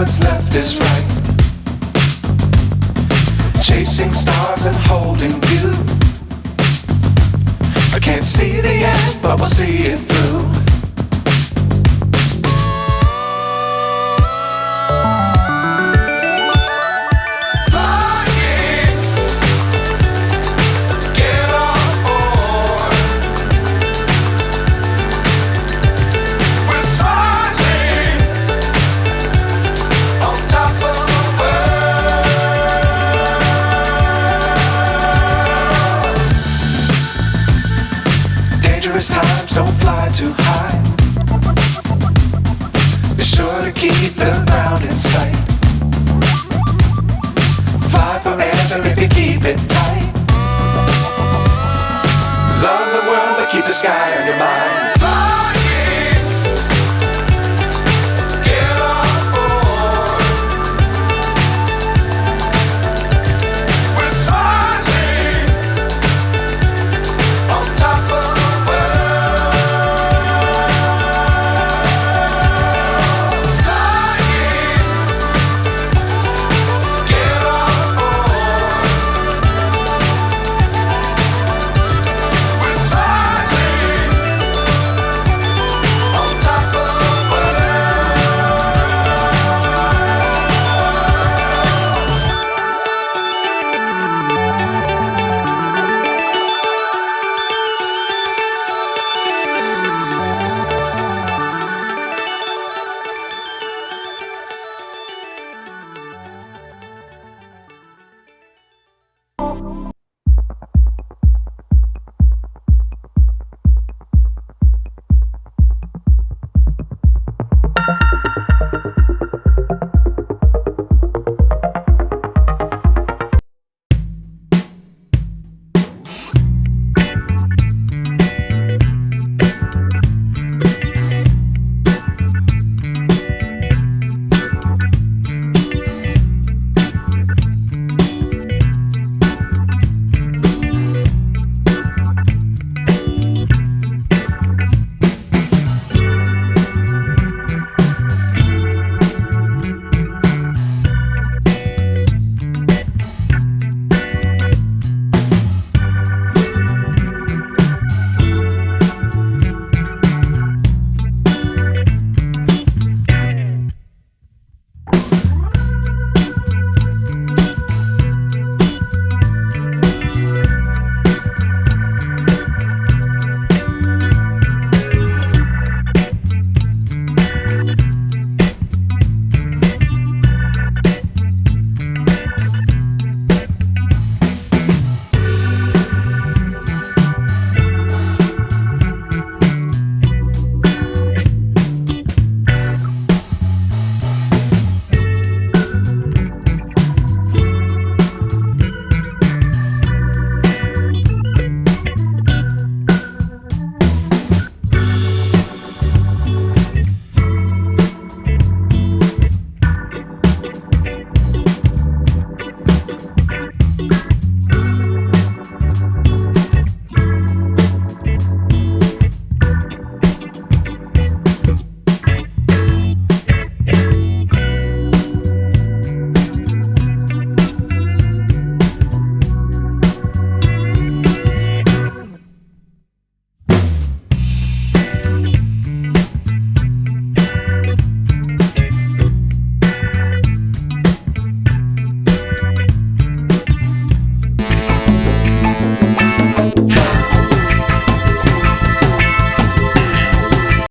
what's left is right. Chasing stars and holding you. I can't see the end, but we'll see it through. Times don't fly too high. Be sure to keep the ground in sight. Fly forever if you keep it tight. Love the world but keep the sky on your mind.